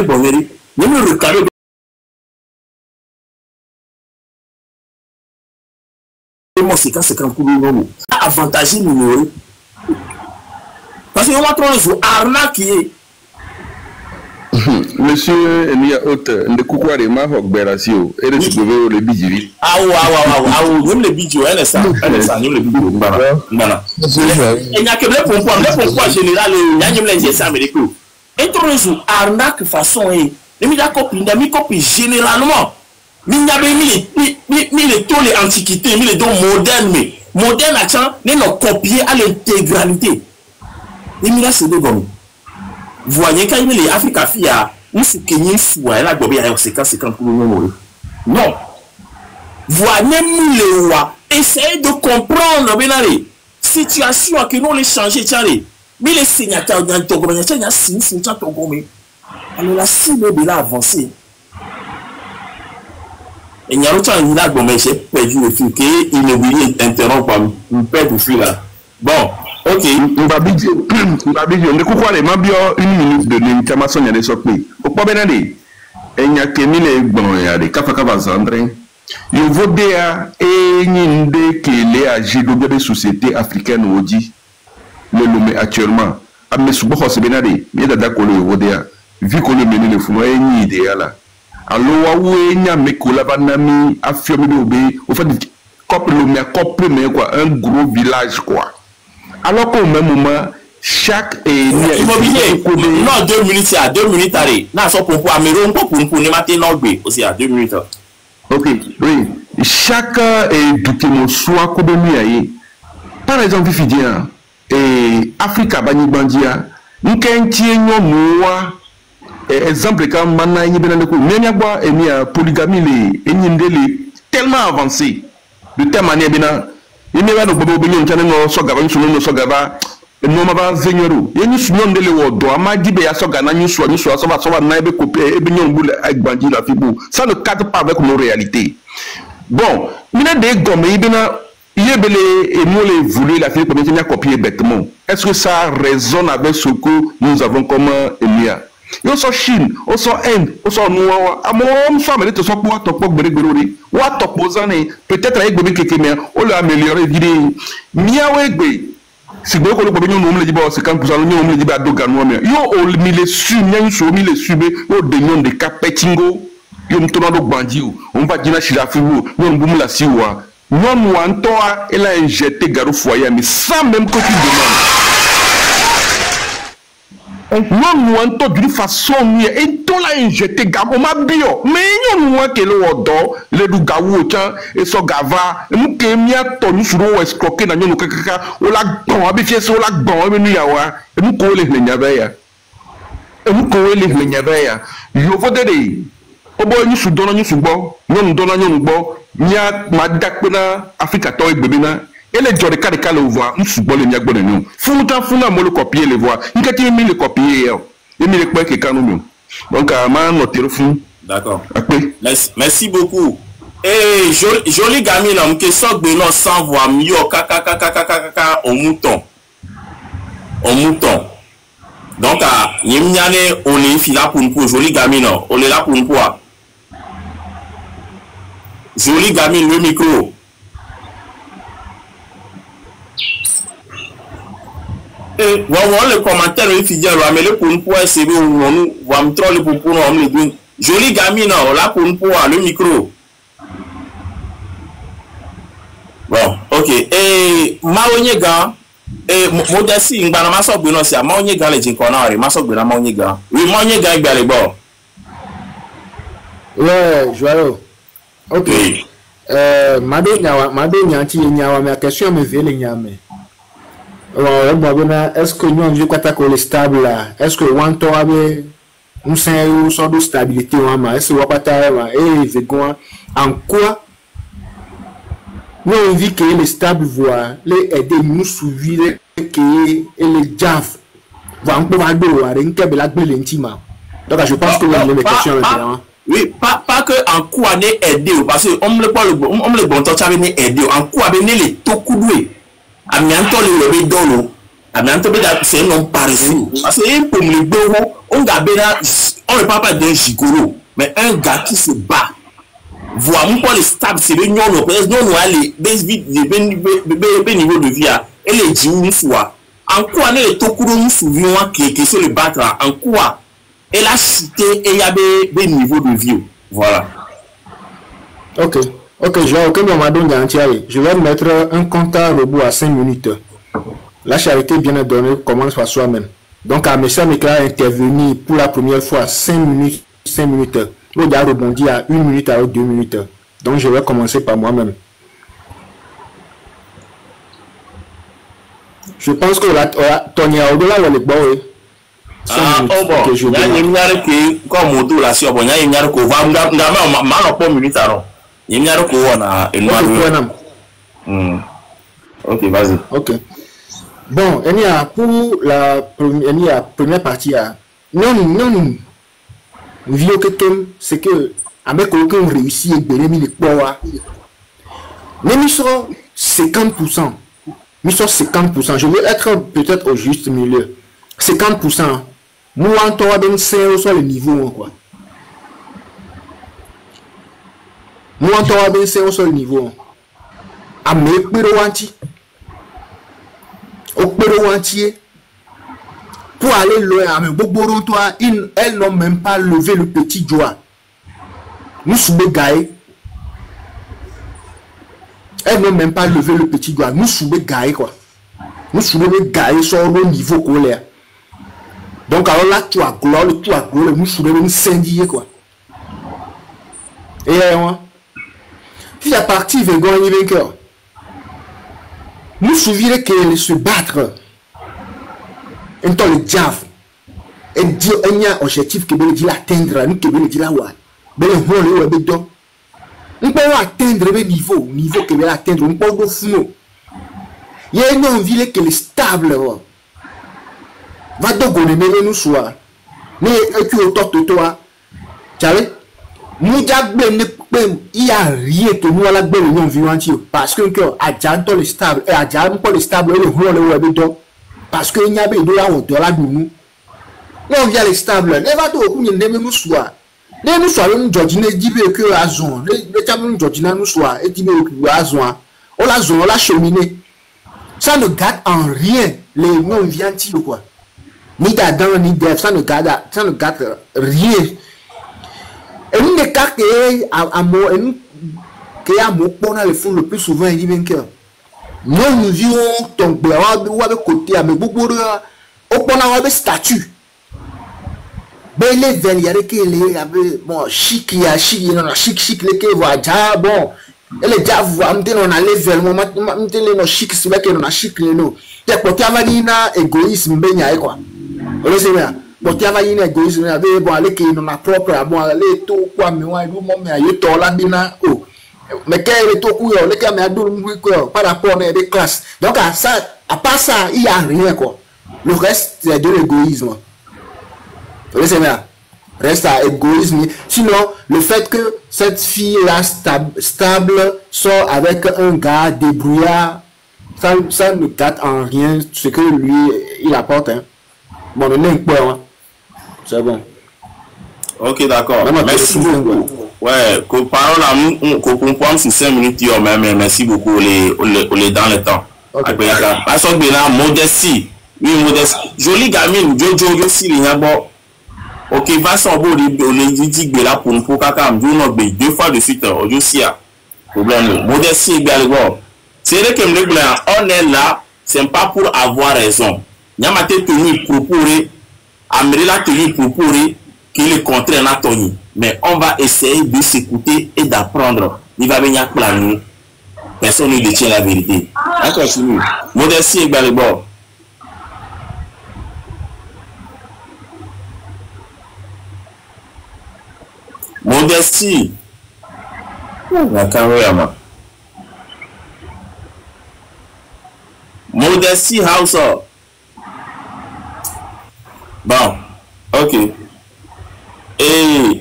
bon veri même le carré moi c'est quand non avantage numéro parce que on va trouver sur arnaque Monsieur Elia Haute, ne coucouare ma hokberasio, et de se le bidjiri. Ah, même le bidjo, elle est ça, nous le bidjo. Voilà. Il n'y a que le pourquoi général, il y a les essais américains. Et trouver sur arnaque façon, et les copie généralement. Il n'y a pas les taux les antiquités, les dons modernes, mais modernes, nous nous copier à l'intégralité. Les militaires, c'est des gommes. Voyez quand il est Africa Fia, nous sommes Kenyans, la Gobie à 50 pour nous. Non. Voyez les rois, essayez de comprendre la situation que nous les changer. Mais les signataires de Togo, il y a 6 Togo. Alors la cible de là avancée. Il y a autant de là, mais j'ai perdu le fil, qu'il ne voulait interrompre, il perd le fil là. Bon. Ok, Mbabidjo, ne coucouare ma bio 1 minute de l'intervention de Sokmi. Au point benade, il y a que mille bon ya de Kafaka Zandre. Il vaut déjà et n'inde que les agents de la société africaine aujourd'hui le nommé actuellement. À mes sous-bois c'est benade, il y a d'accord le vaut déjà. Vu qu'on le mène le fou, il n'y a idéal. Alors où il y a mes collaborateurs affirmés d'obéir, au fait couple mais quoi, un gros village quoi. Alors qu'au même moment, chaque immobilier, non 2 minutes, à 2 minutes allez. Non, ça pour Améron, pour ne mater non aussi à 2 minutes. Ok, oui. Chaque document soit comme par exemple, Fidien et Africa Banibandia, nous avons moi exemple quand maintenant il y a polygamie tellement avancé de telle manière il n'y a pas de problème qui est so gaba nous so gaba no ma zenyoro yeni sunyo ndele wodo amadi be ya so gana nyuso so ba na ebe copier ebe nyon bule agbandi la fibu ça ne cadre pas avec nos réalités. Bon mina de gomme ibena yebele et nous les voulu la fibu comme copier bêtement. Est-ce que ça résonne avec ce que nous avons comme Elia? Yo so Chine, o so Inde, o so Noa, amon so amele to so pour to pok beregberi, wa to pozane, peut-être avec bebe kekemia, o le améliorer vide. Miawe gbe. Si gbe ko le bebe nyon le diba 50% nyon le diba do ganu amia. Yo o mi le su nyan so mi le sube, o de nyon de kapetingo. Yo mtona do bandi ou, on va dina shilafiwu, nyon bumu la siwa. Nyon wantoa elle a injecté garou foyer mais sans même que tu demandes. Non, nous entendons d'une façon et tout l'a injecté gabo ma bio mais nous que le odo le du gawo tiens et so gava nous que mia tonu sur o escroquer na nous kaka o la bon abi fiese o la bon e nu yawa e mu ko le nyaba ya e mu ko le nyaba ya yo vodede o bo ni su dono ni su gbo non dono ni gbo mia ma dakpena Africa to egbebina. Et les gens de cas le voient, nous sommes les miens de nous. Fouta, moi le copier les voix. Nous avons mis le copier. Et mis les points qui nous. Donc, notre fou. D'accord. Merci beaucoup. Et joli gamine, on que ça de nous sans voix mieux, kaka au mouton. Au mouton. Donc, yemnyane, on est fila pour nous, joli gamine, on est là pour nous. Joli gamine, le micro. Et voilà le commentaire de Fidien, mais le pour nous c'est bon, on va me troller pour nous, on me dit joli gamine, là pour nous le micro. Bon, ok. Et Maonyega, et Modessi, il va na maso bino si Maonyega le jinkona, maso bino Maonyega. Oui, Maonyega il va le bon. Ouais, joyeux. Ok. Madonya ti nyawa ma question me vele nyame. Est-ce que nous avons stable là? Est-ce que nous avons une sorte de stabilité? Est-ce que nous avons en quoi nous avons vu que les stables voient les aider nous suivre que les JAF vont pouvoir donc je pense que vous avez des questions maintenant. Oui, pas que en quoi n'est aidé parce que on me le bon temps ça venir aider en quoi venir les tokoudoué. Amianto le dolo amianto be da c'est non paresseux parce que pour le bureau on gabena on ne parle pas d'un gigolo, mais un gars qui se bat. Voir mon pas les stable, c'est le non, peut-être non, aller, le niveau de vie, et les djinnis soit. En quoi les tokuro nous souvenons qui se le battre, en quoi elle a cité et il y a des niveaux de vie. Voilà. Ok, je vais mettre un compte à rebours à 5 minutes. La charité bien donnée commence par soi-même. Donc, à M. Mekla intervenir pour la première fois 5 minutes. L'autre a rebondi à 1 minute à 2 minutes. Donc, je vais commencer par moi-même. Je pense que Tony a au-delà de l'époque. Ah, oh bon, il y a une minute qui, comme on dit là, si on a une minute qui va, on pas minute alors. Il y a une minute qui va, ok, vas-y. Ok. Bon, il y a pour la première partie, non, vieux que c'est que, avec aucun réussi et bénéfice de poids, mais nous sommes 50%. Nous sommes 50%. Je vais être peut-être au juste milieu. 50%. Nous, on doit donner sur le niveau, quoi. Nous, on doit donner sur le niveau. À mes péroanti. Au péroanti. Pour aller loin, à mes boboron, toi, elles n'ont même pas levé le petit doigt. Nous sommes gaïs. Elles n'ont même pas levé le petit doigt. Nous sommes gaïs, quoi. Nous sommes gaïs sur le niveau colère. Donc, alors là, tu as gloire, nous sommes incendiés, quoi. Et moi, puis à partir de gagner vainqueur, nous souviens qu'elle se battre. Et dans le diable, et dire qu'il y a un objectif que veut dire atteindre, nous que veut dire là, nous pouvons atteindre le niveau que veut atteindre, nous pouvons fou. Il y a une envie que est stable. Va donc on est nous soit. Mais tu es autour de toi. Tu sais, nous il n'y a rien que nous allons bien nous vivre parce que adjacent le stable et adjacent pas le stable et le rôle le web parce que il y a des dollars au dollar de nous. On vient les stables. Les va donc on est nous soit. Les nous soit nous Georgina dit que à zone. Les tables Georgina nous soit et dit que à zone. On la zone, on la cheminée. Ça ne gâte en rien les non vianti quoi. Ni d'Adam ni d'Ève, ça ne gâte rien. Et nous les cas à moi et nous qui a mon pendant le fond le plus souvent il dit bien que nous vivons tomber ou avec côté à mes beaucoup au pendant avec statut. Ben les veilles y a que les avec bon chic il y a chic non chic les que voit déjà bon et les déjà voit on a les veilles moi les no chic c'est là que on a chic les no et côté avec na égoïsme ben y quoi. Vous savez bien. Bon, tu as une égoïsme, mais bon, allez, qui est ma propre, bon, allez, tout, quoi, mais ouais, vous m'avez eu tout là, bina, oh. Mais quel est tout, quoi, les gars, mais à deux, quoi, par rapport à des classes. Donc, à ça, à part ça, il n'y a rien, quoi. Le reste, c'est de l'égoïsme. Vous savez bien. Reste à l'égoïsme. Sinon, le fait que cette fille-là, stable, sort avec un gars débrouillard, ça ne gâte en rien ce que lui, il apporte, hein. Bon, c'est bon. Ok, d'accord. Merci beaucoup. Ouais, parole à qu'on comprend sur 5 minutes, mais merci beaucoup, on est dans le temps. Parce que modestie, oui, modestie. Jolie gamine, Jojo aussi, il y a bon. Ok, va s'en beau, on dit que là, pour Kakam, deux fois de suite, aussi, problème. Modestie est bien le bon. C'est vrai que on est là, c'est pas pour avoir raison. Nyamate tenu proposer, Amrila tenu proposer qu'il est contraire à Tony. Mais on va essayer de s'écouter et d'apprendre. Il va venir planer. Personne ne détient la vérité. On continue. Modestie est le bon. Modestie. La caméra. Modestie House. Bon, ok. Et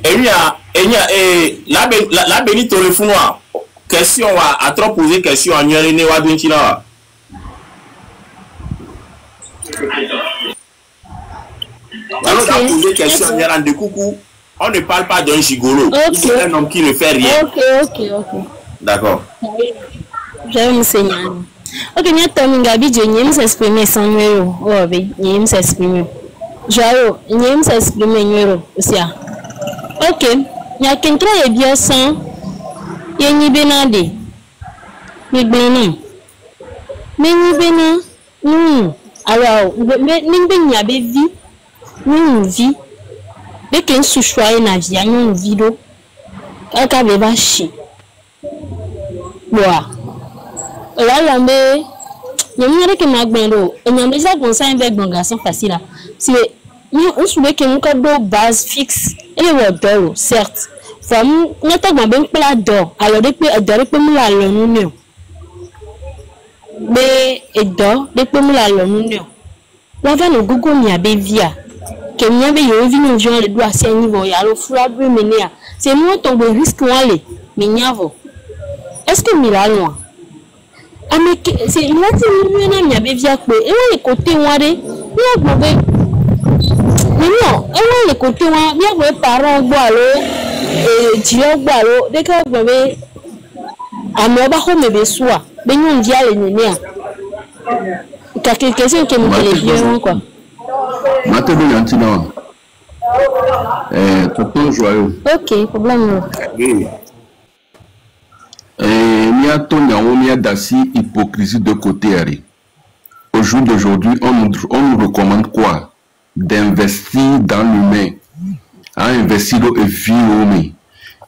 la béni téléphone question à trop poser question à Nyerene wa Dunchina. Alors, on a posé question, on ne parle pas d'un gigolo. C'est un homme qui ne fait rien. Ok. D'accord. Je vais me enseigner. Ok, nous avons Gabi, nous s'exprimer sans nous. Oh, oui, nous s'exprimer. Joao, nous s'exprimer nous aussi. Ok, il y a quelqu'un qui est bien sans. Il y a une benade. Mais ben non. Alors, nous avons vie. Nous vie. Dès qu'un sous-choix na vie, nous vidéo. Quelqu'un va vacher. Boa. Là, mais il y a une que m'a gbendo. Et il y a déjà comme ça avec bon garçon facile là. C'est on souhaite que nous cadre base fixe et le d'or certes. Femme, nous t'avons bien plat d'or. Alors depuis nous la l'union. Mais et d'or depuis nous la l'union. Là va nous gogo ni abevia. Que nous avait eu vu nous gens les doigts à niveau ya le fura bu menia. C'est nous tombe risque aller. Minyavo. Est-ce que Milano c'est il a dit nous na bevia ko et les côtés ware nous mauvais mais non et les côtés wa bien que parents boalo et Dieu boalo dès que mauvais amoba ho mebe soa be nous dia le nenia quelque question que nous les bien quoi Mathéo Yantina tonton joyeux ok problème Mia Dassi, hypocrisie de côté. Au jour d'aujourd'hui, on nous recommande quoi? D'investir dans l'humain. À investir dans le vie.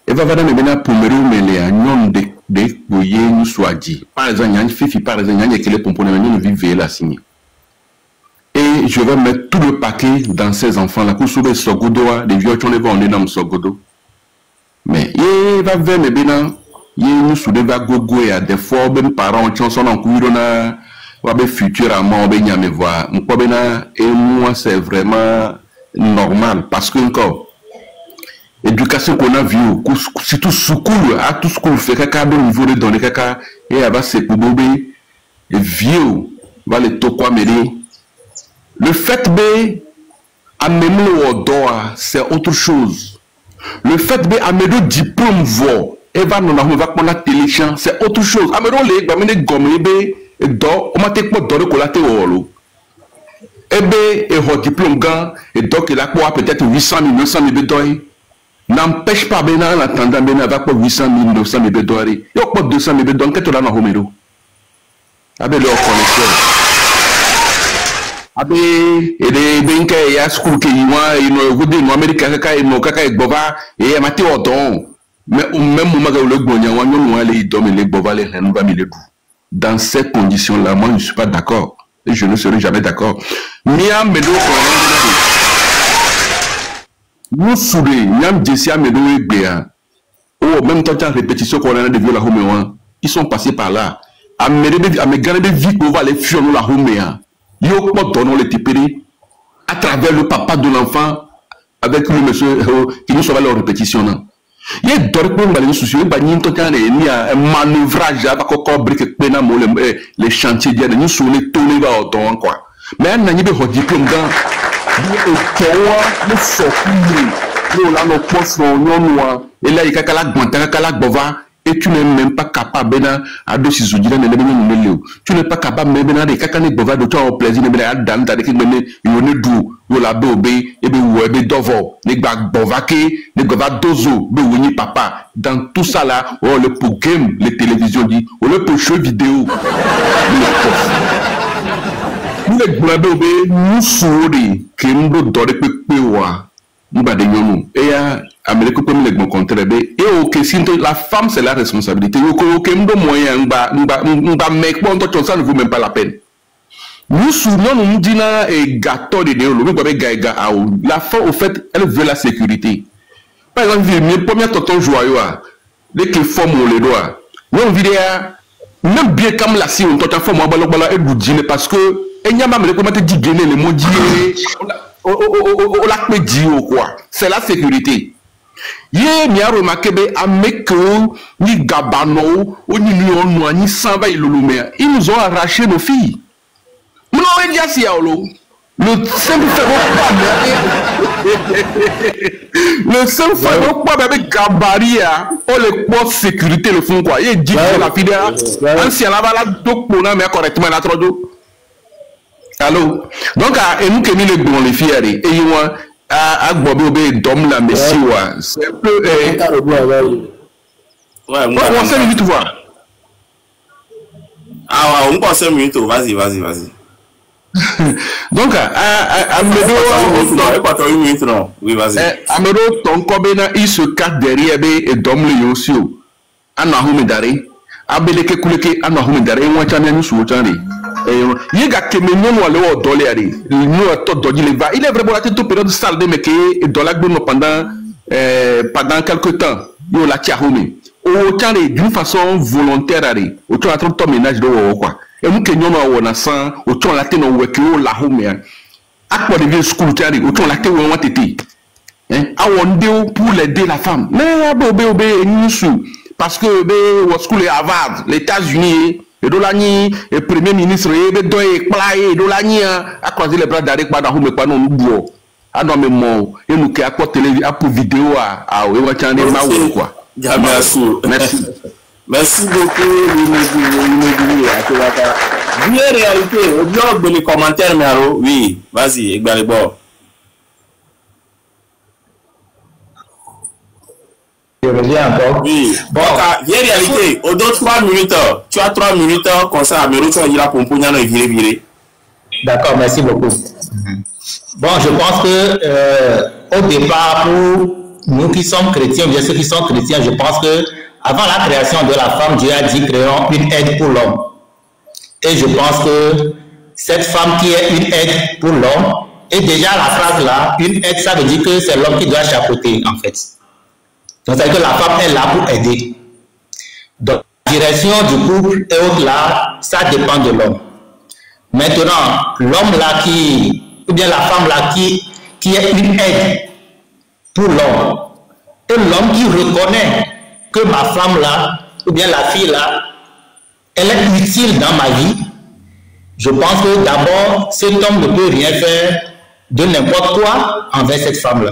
Et va voir maintenant pour me remettre de boyer nous soit dit. Par exemple, il y a une fille, par exemple, il y a quelques components, nous vivons là signé. Et je vais mettre tout le paquet dans ces enfants-là. Pour sauver Sogodo, les vieux qui ont les dans Sogodo. Mais il va vers mes bénins. Nous soudeva gogo et à des fois même parents qui sont en cours na wabe futur amant ben yame voir et moi c'est vraiment normal parce que encore éducation qu'on a vu c'est tout secours à tout ce qu'on fait caca au niveau de donner caca et à se kubobé et vieux va les tokwa mêler le fait de amener au doigt c'est autre chose le fait de amener diplôme voix Eva non va prendre téléchan c'est autre chose amero le gba mene gomme ebe do o ma te po do ko la te wolo ebe e ho diplôme gan et donc il a quoi peut-être 800 000 900 000 dollars n'empêche pas ben en attendant ben va pas 800 000 900 000 dollars yo pas 200 000 dollars que tu là na homero abe le connaisseur abe et de benka ya school ke yiwa ino gudi no America kaka ino kaka e gbova e ma te odon. Mais même moment où le Gouagnan, dans ces conditions-là, moi je ne suis pas d'accord. Et je ne serai jamais d'accord. Nous sourire, Niam Jessia Medo et Béa. Oh, même temps, répétition qu'on a de vieux la Homéwan. Ils sont passés par là. À me garder vite pour voir les fions la Homéa. Ils ont donné les tipéris à travers le papa de l'enfant avec le monsieur qui nous sauve leur répétition. Il y a d'autres soucis, il y a un manœuvrage les chantiers de nous sur les tournées quoi. Mais il y a des diplômes dans et là il y a et tu n'es même pas capable de tu n'es pas capable de de plaisir de papa dans tout ça là le pour game les télévisions dit le pour jeux vidéo nous nous souris que nous et Amérique comme le contraire et ok si la femme c'est la responsabilité ok moyen mec bon ça ne vaut même pas la peine nous souvenons nous disons et gâteau de la femme au fait elle veut la sécurité par exemple mes premiers tonton joyeux dès que forme les doigts nous vidéo même bien comme la si on tonton forme et vous dire parce que il y a même comment te dire les mots dire quoi c'est la sécurité. Yé mi a remarqué be ameko ni gabano ni lyon ni samba ilulumea ils nous ont arraché nos filles. Nous on dit si yaolo Le simple fait de quoi avec gabarit, on les poste sécurité le font quoi. Il dit que la fidèle, ancien là-bas là, donc pour nous mais correctement la trop d'eau. Allô. Donc et nous qui nous les bons les fiers et ils ont à Bobby Obé d'homme la messie ouais. C'est un peu ouais, on 5 minutes voir. Ah ouais, on passe 5 minutes, vas-y. Donc, Amedo, ton kobena, il se cache derrière et domme le yosio. Anahume dare, abeleke kuleke, anahume dare, et wachane nous sous tani. Il y a que mes noms à l'eau dolari, nous à tout dodi les va. Il est vraiment la tête période salle de meke et dollar pendant quelque temps. Il la tiahume. Autant d'une façon volontaire, autant à ton ménage de quoi. Et nous qui nous avons un sang, autant la tête nous wekio la home. À quoi devient school tari, autant la tête où on été. À on dit pour l'aider la femme. Mais obé nous sous parce que be school est Harvard, les États-Unis, et dolani et premier ministre et be doye plaie dolani à croiser les bras d'arrêt pas dans home pas non nous. À non mais mon et nous qui à quoi télé à pour vidéo à et on tient des maou quoi. Merci. Merci beaucoup, Bien réalité, au blog de les commentaires, Maro, oui, vas-y, Egbalebo. Je reviens encore. Oui, bon, bien réalité, au dos 3 minutes, tu as 3 minutes, comme ça, Mero, tu vas dire à Pompouniano et virer. D'accord, merci beaucoup. Bon, je pense que au départ, pour nous qui sommes chrétiens, bien ceux qui sont chrétiens, je pense que avant la création de la femme, Dieu a dit créons une aide pour l'homme. Et je pense que cette femme qui est une aide pour l'homme, et déjà la phrase là, une aide, ça veut dire que c'est l'homme qui doit chapeauter en fait. Donc ça veut dire que la femme est là pour aider. Donc la direction du couple et autres là, ça dépend de l'homme. Maintenant, l'homme là ou bien la femme là qui est une aide pour l'homme, et l'homme qui reconnaît que ma femme là, ou bien la fille là, elle est utile dans ma vie, je pense que d'abord, cet homme ne peut rien faire de n'importe quoi envers cette femme-là.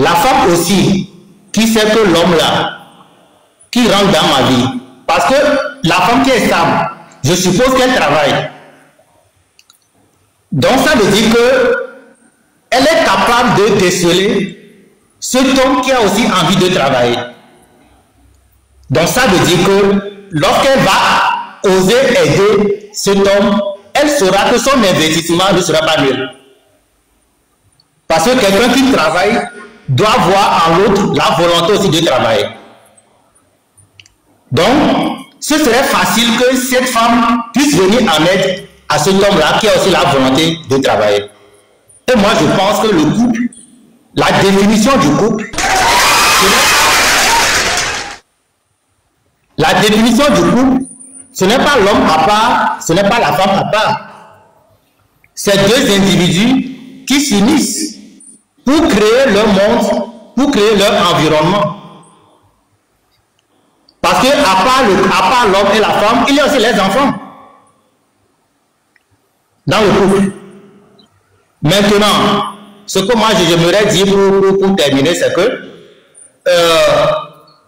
La femme aussi, qui sait que l'homme là, qui rentre dans ma vie, parce que la femme qui est stable, je suppose qu'elle travaille. Donc ça veut dire qu'elle est capable de déceler cet homme qui a aussi envie de travailler. Donc ça veut dire que lorsqu'elle va oser aider cet homme, elle saura que son investissement ne sera pas nul. Parce que quelqu'un qui travaille doit voir en l'autre la volonté aussi de travailler. Donc, ce serait facile que cette femme puisse venir en aide à cet homme-là qui a aussi la volonté de travailler. Et moi, je pense que le couple, la définition du couple, la définition du couple, ce n'est pas l'homme à part, ce n'est pas la femme à part. C'est deux individus qui s'unissent pour créer leur monde, pour créer leur environnement. Parce que à part l'homme et la femme, il y a aussi les enfants dans le couple. Maintenant, ce que moi j'aimerais dire pour terminer, c'est que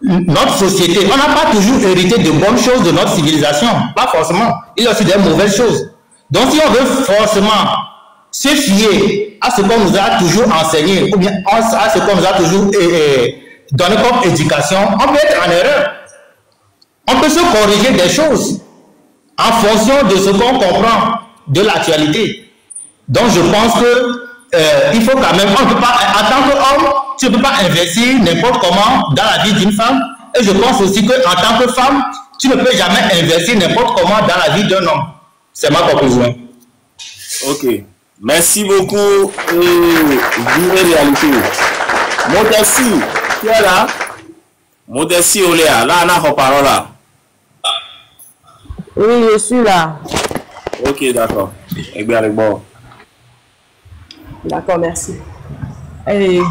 notre société, on n'a pas toujours hérité de bonnes choses de notre civilisation, pas forcément. Il y a aussi des mauvaises choses. Donc si on veut forcément se fier à ce qu'on nous a toujours enseigné, ou bien à ce qu'on nous a toujours donné comme éducation, on peut être en erreur. On peut se corriger des choses en fonction de ce qu'on comprend de l'actualité. Donc je pense que il faut quand même, on ne peut pas, en tant qu'homme, tu ne peux pas investir n'importe comment dans la vie d'une femme. Et je pense aussi qu'en tant que femme, tu ne peux jamais investir n'importe comment dans la vie d'un homme. C'est ma conclusion. Ok. Merci beaucoup. Vie réalité. Modestie, tu es là? Modestie, Oléa. Là, on a la parole là. Oui, je suis là. Ok, d'accord. Eh bien, bon. D'accord, merci. Il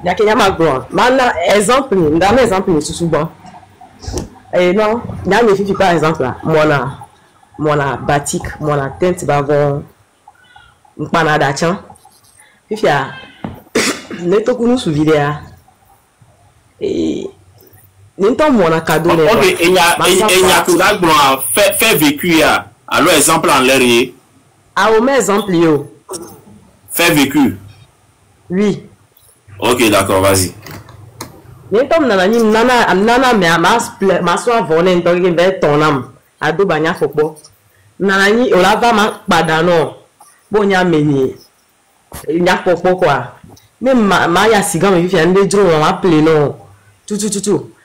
y a quelqu'un qui m'a maintenant, exemple, dans l'exemple, je suis souvent. Et non, il y a une fille, par exemple, là, moi, là, mona batik mona tente bavon mpana dachan fifia ne to kunu su video n'entend mona cadeau ne ok et y a que là fait vécu alors exemple en l'air ah au exemple yo fait vécu oui ok d'accord vas-y n'entend nana mais ma soeur voler n'entend que vers ton âme ado banya fokbo nanani olava ma padano bonya meni nya fokbo quoi même ma ya siga me fifia nde dro ma play no tout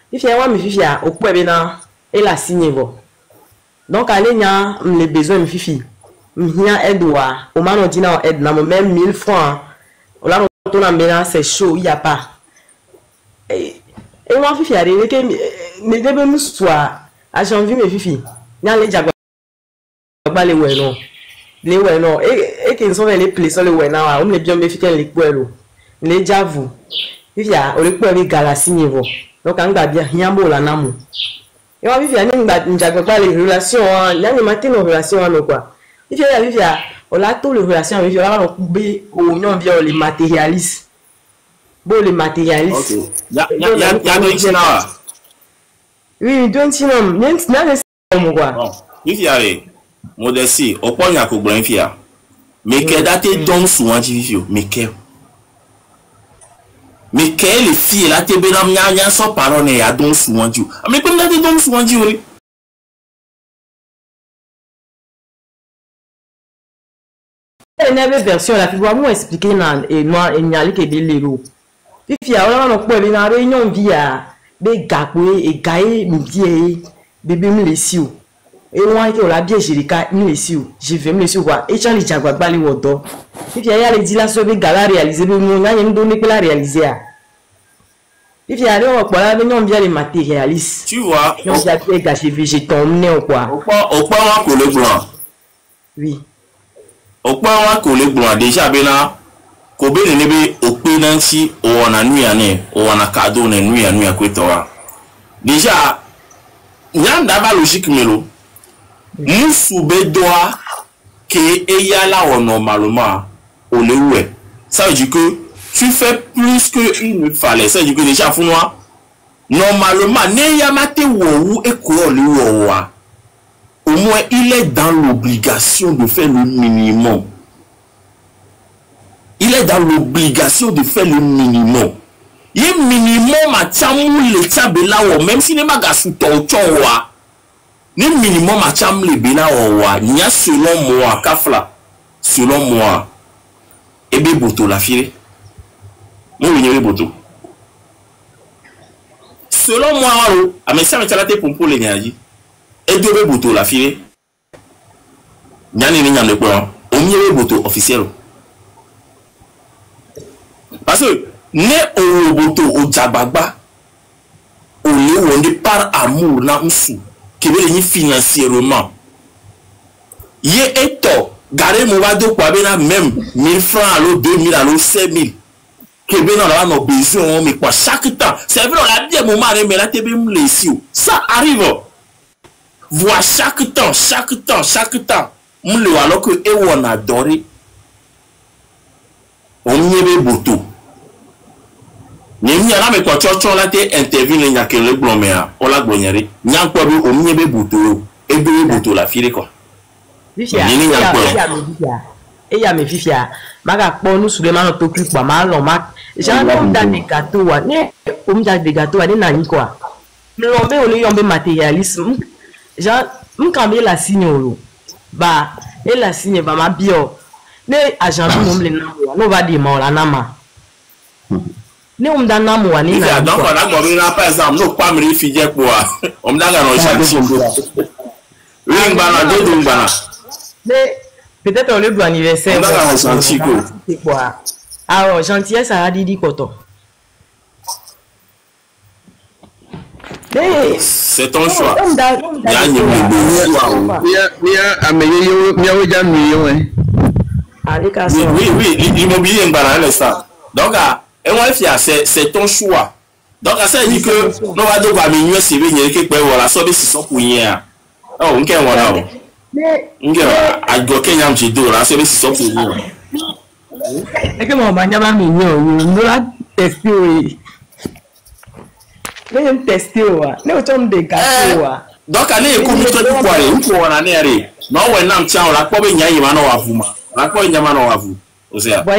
fifia wa me fifia opo ebe na e la signe bo donc aller nya les besoins me fifi nya aide wa o mano dina aide na même 1000 francs ola no to na mena c'est chaud il y a pas et moi fifia re que me debe mu soit à janvier me fifi nya le jagba les ouais non et qu'ils sont les places les ouais na on les bien me fifi les kwelo les javu fifia o le kwelo galasi niveau donc on va bien nyambo la namu et on fifia ni njagba les relations là ni matin nos relations quoi fifia on la tout les relations avec on va couper au non bien les matérialistes bon les matérialistes OK ya do ichina oui donc sinon n'a pas quoi fifia modestie au point ya ko gbon fia mais que daté donc souvent fifio mais que les filles là te benam nya so parole ya donc souvent du mais comme daté donc souvent du oui une version la fiwa mo expliquer na et noir et nyali ke be lero fifia o la no po be na réunion via be gakwe e gaé mi die bébé me lesio et moi que la bien jérika ni lesio je vais me lesio quoi et chali jagwa bali wodo fifia ya le dit la so be gala réaliser be mo nya ndo ne pe la réaliser a fifia le o la be nyom bien les matérialistes tu vois on a fait gâcher végétal né quoi au pas wa ko le blanc oui au pas wa ko le blanc déjà bena ko be ne be o pe nansi o na nu ya ne o na cadeau ne nu ya kweto wa déjà nyanda ba logique melo musu be doa que eyala normalement au lewe ça veut dire que tu fais plus que il ne fallait ça veut dire que déjà funwa normalement ne yamate wo e ko le wa au moins il est dans l'obligation de faire le minimum. Il est dans l'obligation de faire le minimum. Il y a minimum à tchamou le tchabela ou même si n'est pas gassou wa. Le minimum à tcham le bela wa. Il y a selon moi, kafla. Selon moi. Ebe boto la fire. Moi, il y a boto. Selon moi, à mes ça me tchalate pour l'énergie. Ebe boto la fire. Nyani ni nyam de quoi. On y a boto officiel. Parce que ne oboto o jabagba o le wonde par amour na nsu kebe ni financièrement ye eto gare mo ba do kwa be na même 1000 francs allo 2000 allo 5000 kebe na la no besoin mais quoi chaque temps c'est vrai on a bien moment mais là tebe me laisser ça arrive voir chaque temps on le alors que e on adore on y boto ni ala me ko chocho la te interview nya ke le glomea o la gbonyere nya ko bi o mi be boto e be boto la fire ko fifia ni nya ko e ya me fifia maga po nu sule ma to clip pa ma lo ma jean on da des gâteaux wa ne o mi da des gâteaux wa ni na ni quoi me lo be o le yombe matérialisme jean m'kambe la signe o ba e la signe ba ma bio ne agent bi mo le na no va di ma la na ma ne on da na mo wa ni na donc on a gobi na par exemple no kwa mri fije ko a on da ga no chantier oui ngana do ngana mais peut-être on le bon anniversaire on da ga no chantier ko c'est quoi alors gentillesse à Didi Koto c'est ton choix ya ameyo miawo janu yo oui l'immobilier ngana ça donc et moi c'est ton choix donc ça dit que non va devoir minuit c'est venir que voilà ça c'est son pour hier oh on qu'est voilà Ngira ago Kenya mchido la c'est si sorti ni. Et que mon banya mignon, nous la tester oui. Mais tester wa. Ne otom de gâteau wa. Donc allez écouter tout quoi les pour na nere. No we nam tia la ko be nya yima no wafuma. La ko nya ma no wafu. O sea. Bon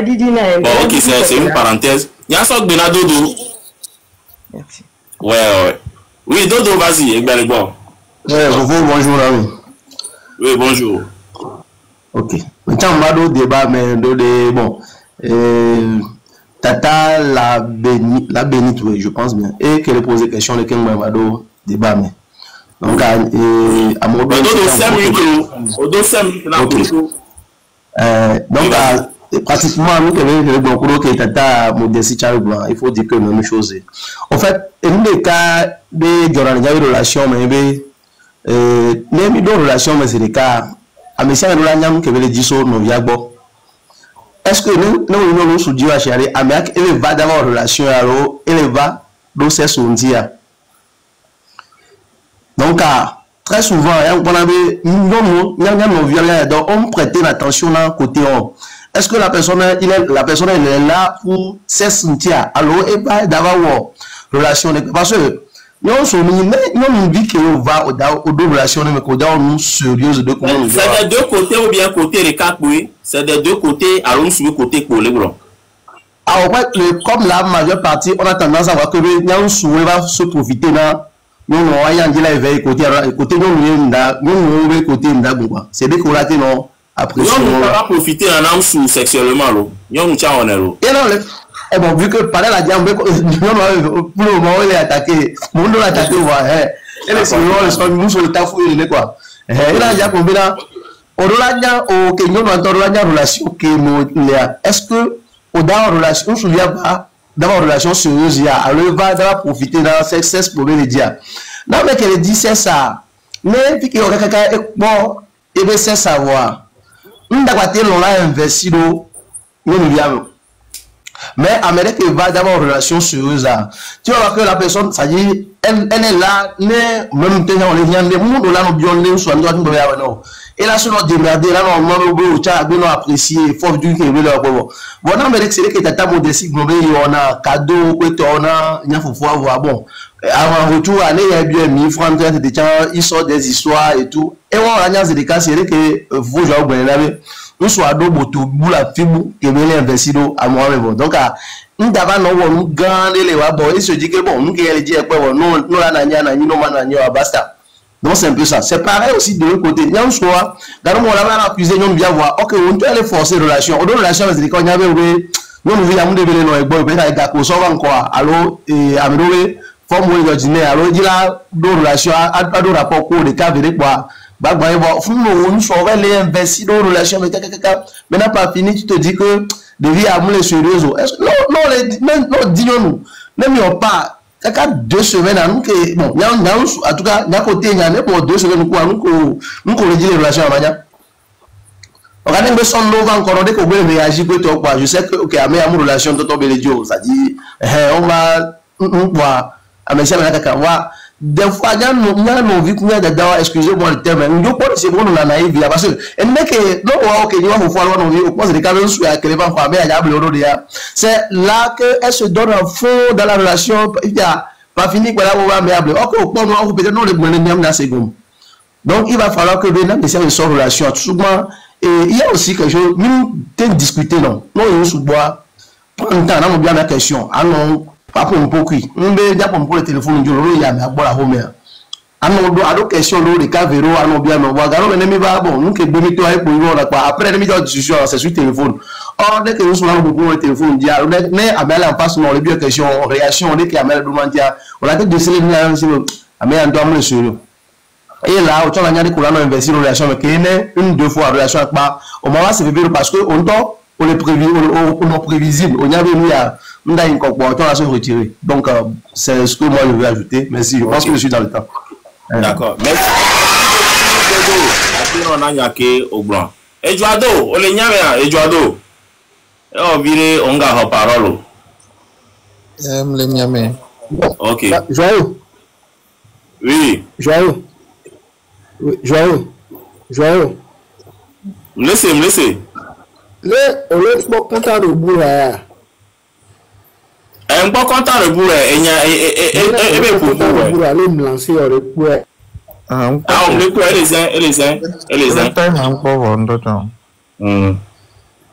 OK, c'est une parenthèse. Nya so gbe na dodo. Merci. Ouais. Oui, dodo vas-y, Egbere bon. Ouais, bonjour là. Oui, bonjour. Ok. Maintenant, on va au débat, mais bon. Tata la bénite, oui, je pense bien. Et qu'elle pose des questions, lesquelles on va au débat, mais. Donc, à mon donc, pratiquement, nous, que Tata Modestie Charles, il faut dire que la même chose. En fait, dans les cas de relation, mais même dans relation, mais c'est le cas. À mes sœurs, nous avons que les 10 autres, nous avons. Est-ce que nous nous soudions à chérir, à Merck, elle va d'avoir une relation, alors, elle va dans ses souvenirs. Donc, très souvent, on prête l'attention à côté. Est-ce que la personne elle est là pour se sentir, alors, elle va d'avoir une relation. Parce que nous dit qu'on va aux deux relations, mais qu'on doit nous sérieuses de comment. C'est des deux côtés ou bien côté les quatre, oui. C'est des deux côtés, alors sur le côté pour les grands. En fait, comme la majeure partie, on a tendance à voir que nous va se profiter là. Nous avons dit là, côté nous côté c'est des collatés non. Après, nous va profiter en sous sexuellement. Nous tient en héros. Et bon, vu que pendant la diambe, pour le moment, il est attaqué. Mon dos attaqué, ouais. Et les seigneurs, nous sur le tafou, il est quoi. Et là, il y a combien là? Au-delà au Kenya, nous avons une relation qui est. Est-ce que, au-delà de relation, on se souvient pas d'avoir une relation sérieuse, il y a, alors il va profiter dans le sexe pour les dire. Non, mais qu'elle dit, c'est ça. Mais, puis qu'il y aurait quelqu'un, bon, et bien, c'est savoir. Nous avons investi dans nous avons. Mais Amérique va d'avoir une relation sérieuse. Tu vois que la personne, ça dit, elle est là, mais même temps, on les vient, les mondes là, nous bien, nous sommes nous non. Et là, sur notre démerdé, là, on a apprécié, il faut dire qu'il veut leur bon. Bon, Amérique, c'est que Tata Modestie, on a cadeau, on a, il faut voir, bon. Avant retour, il y a bien 1000 francs, ils sortent des histoires et tout. Et on a des cas, c'est que vous, genre, nous sommes à dos, pour la fibre, qui est investi à moi, donc, nous avons gagné les wabos, il se dit que bon, nous qui allons dire, nous, la nania, basta. Donc, c'est un peu ça. C'est pareil aussi de l'autre côté. Il y a un choix, dans le monde, on a accusé, on vient voir, ok, on doit aller forcer relation. On doit relation, c'est quand il y avait, nous, nous vient, nous devons nous bon, peut-être avec Gako, ça va encore, alors, et améliorer, forme ordinaire, alors, il y a deux relations, à deux rapports, des cas, des quoi. Bah, nous sommes les investis dans relation avec quelqu'un. Maintenant, pas fini, tu te dis que des vies à les sérieuses. Non, dis-nous. Même si pas, quelqu'un 2 semaines à nous, bon, en tout cas, d'un côté, il y a pour 2 semaines, nous, qu'on dit les relations à manière. Regardez, mais son nom va encore, dès qu'on veut réagir, je sais que, ok, à mes relations, tout le monde, ça dit, on va, à mes chers, des fois, il y a nos vies, excusez-moi le terme, nous ne c'est bon, on a naïf, parce que, c'est là qu'elle se donne un fond dans la relation, il y a pas fini, voilà, on va mais ok, peut-être non, les bonhommes dans ces goûts. Donc, il va falloir que les gens essaient son relation. Souvent, il y a aussi quelque chose, nous, discuter, non, nous, sous bois, prendre le temps, on a bien la question, allons, pas pour un peu qui on veut déjà pour le téléphone du rôle il y a mais à la home à nos questions les cas véro à nos bien on va regarder l'ennemi va bon nous que bonito et pour là quoi après l'ennemi de discussion c'est sur téléphone or dès que nous sommes beaucoup au téléphone dia mais Amel en face non les bien questions réaction dès que Amel demande dia on a tête de célébriter Amel en doit me sur et là autant la nyane qu'on a investi dans relation avec une deux fois relation avec pas au moment c'est vivre parce que on dort on est prévu on est prévisible on y avait mis à on a une comportement à se retirer. Donc, c'est ce que moi je veux ajouter. Merci. Je pense que je suis dans le temps. D'accord. Merci. On a nyake au blanc. Et Joado, on les nyame, et Joado. On vire, on garde la parole. Le nyame. Ok. Joao. Oui. Joao. Joao. Joyeux. Laissez. On est pas content de bout là. Un peu content de bout là. Et bien pour vous aller me lancer au bout. Ah, on est quoi les uns. Time encore vendre temps.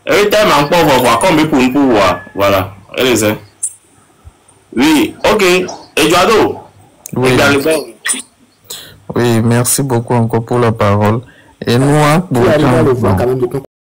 Every time encore voir comme pour voir. Voilà. Les uns. Oui, ok. Eduardo. Oui, merci beaucoup encore pour la parole. Et nous,